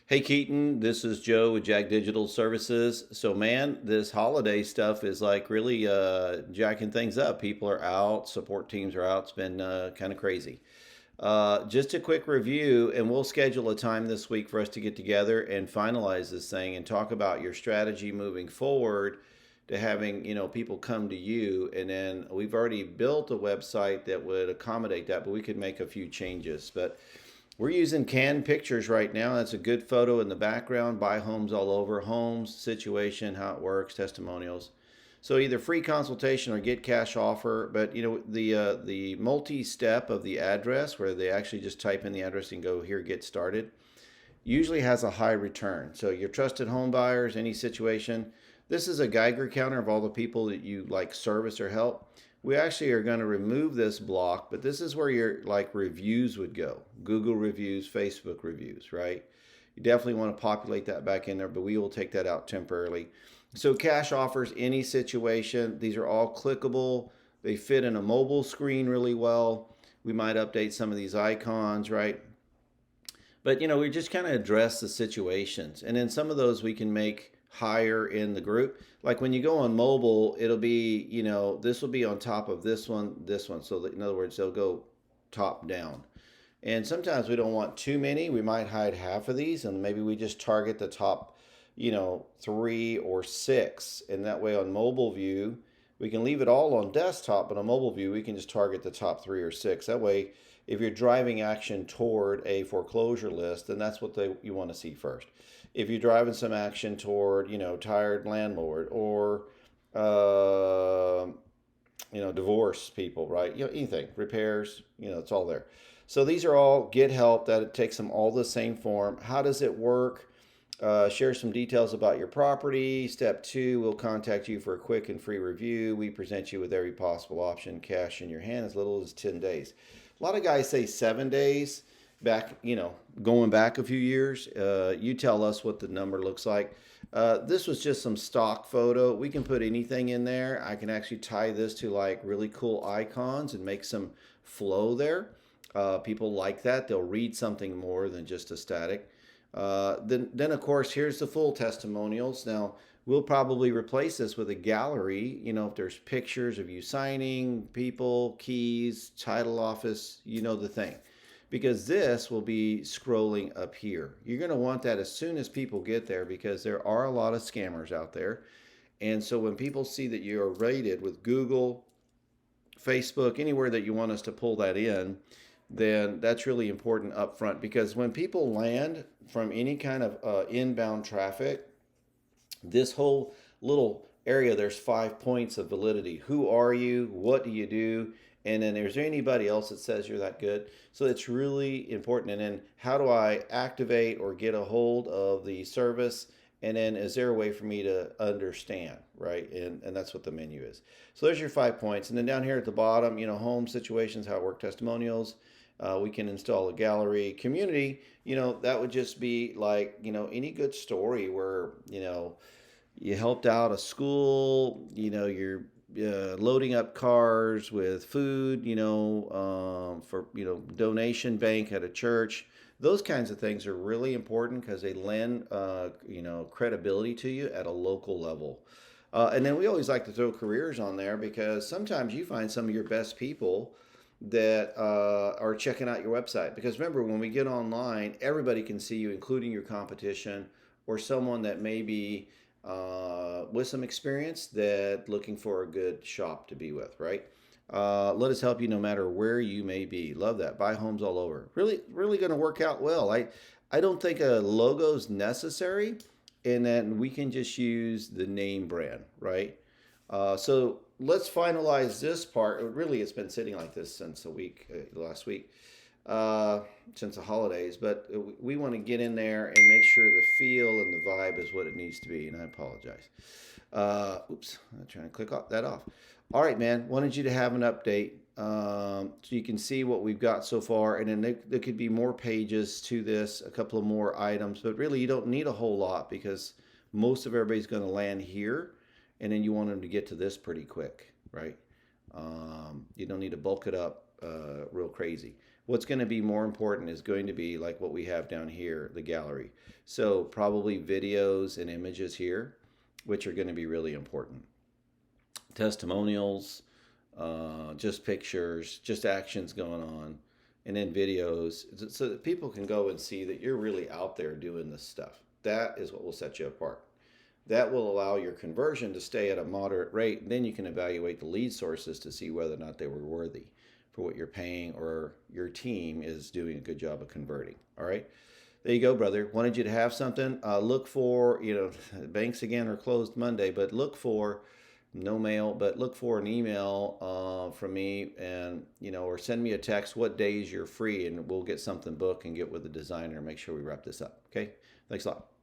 Hey Keaton, this is Joe with Jack Digital Services. So man, this holiday stuff is like really jacking things up. People are out, support teams are out. It's been kind of crazy. Just a quick review, and we'll schedule a time this week for us to get together and finalize this thing and talk about your strategy moving forward to having people come to you. And then we've already built a website that would accommodate that, but we could make a few changes. But we're using canned pictures right now. That's a good photo in the background. Buy homes all over, homes, situation, how it works, testimonials. So either free consultation or get cash offer. But the multi-step of the address, where they actually just type in the address and go here, get started, usually has a high return. So your trusted home buyers, any situation. This is a Geiger counter of all the people that you like service or help. We actually are going to remove this block, but this is where your like reviews would go. Google reviews, Facebook reviews, right? You definitely want to populate that back in there, but we will take that out temporarily. So cash offers, any situation. These are all clickable. They fit in a mobile screen really well. We might update some of these icons, right? But we just kind of address the situations, and then some of those we can make higher in the group. Like when you go on mobile, it'll be this will be on top of this one. So that, in other words, they'll go top down. And sometimes we don't want too many. We might hide half of these, and maybe we just target the top, three or six, and that way on mobile view we can leave it all on desktop, but on mobile view we can just target the top three or six. That way, if you're driving action toward a foreclosure list, then that's what you want to see first. If you're driving some action toward, tired landlord or, uh, divorce people, right? Anything, repairs, it's all there. So these are all get help that it takes them all the same form. How does it work? Share some details about your property. Step two, we'll contact you for a quick and free review. We present you with every possible option, cash in your hand as little as 10 days. A lot of guys say 7 days back, going back a few years. You tell us what the number looks like. This was just some stock photo. We can put anything in there. I can actually tie this to like really cool icons and make some flow there. People like that. They'll read something more than just a static. Then of course, here's the full testimonials. Now, we'll probably replace this with a gallery. If there's pictures of you signing, people, keys, title office, the thing. Because this will be scrolling up here. You're going to want that as soon as people get there because there are a lot of scammers out there. And so when people see that you are rated with Google, Facebook, anywhere that you want us to pull that in, then that's really important up front because when people land from any kind of inbound traffic, this whole little area, there's 5 points of validity. Who are you? What do you do? And then is there anybody else that says you're that good? So it's really important. And then how do I activate or get a hold of the service? And then is there a way for me to understand, right? And that's what the menu is. So there's your 5 points. And then down here at the bottom, home situations, how it work, testimonials. We can install a gallery. Community, that would just be like, any good story where, you helped out a school, you're loading up cars with food, for, donation bank at a church. Those kinds of things are really important because they lend, credibility to you at a local level. And then we always like to throw careers on there because sometimes you find some of your best people that are checking out your website. Because remember, when we get online, everybody can see you, including your competition or someone that may be with some experience that looking for a good shop to be with, right? Let us help you no matter where you may be. Love that. Buy homes all over. Really, really going to work out well. I don't think a logo is necessary, and then we can just use the name brand, right? So let's finalize this part. Really, it's been sitting like this since a week, last week, since the holidays. But we want to get in there and make sure the feel and the vibe is what it needs to be. And I apologize. Oops, I'm trying to click that off. All right, man. Wanted you to have an update so you can see what we've got so far. And then there could be more pages to this, a couple of more items. But really, you don't need a whole lot because most of everybody's going to land here and then you want them to get to this pretty quick, right? You don't need to bulk it up real crazy. What's going to be more important is going to be like what we have down here, the gallery. So probably videos and images here, which are going to be really important. Testimonials, just pictures, just actions going on, and then videos so that people can go and see that you're really out there doing this stuff. That is what will set you apart. That will allow your conversion to stay at a moderate rate. And then you can evaluate the lead sources to see whether or not they were worthy for what you're paying or your team is doing a good job of converting. All right. There you go, brother. Wanted you to have something. Look for, banks again are closed Monday, but look for no mail, but look for an email from me and, or send me a text what days you're free and we'll get something booked and get with the designer and make sure we wrap this up. Okay. Thanks a lot.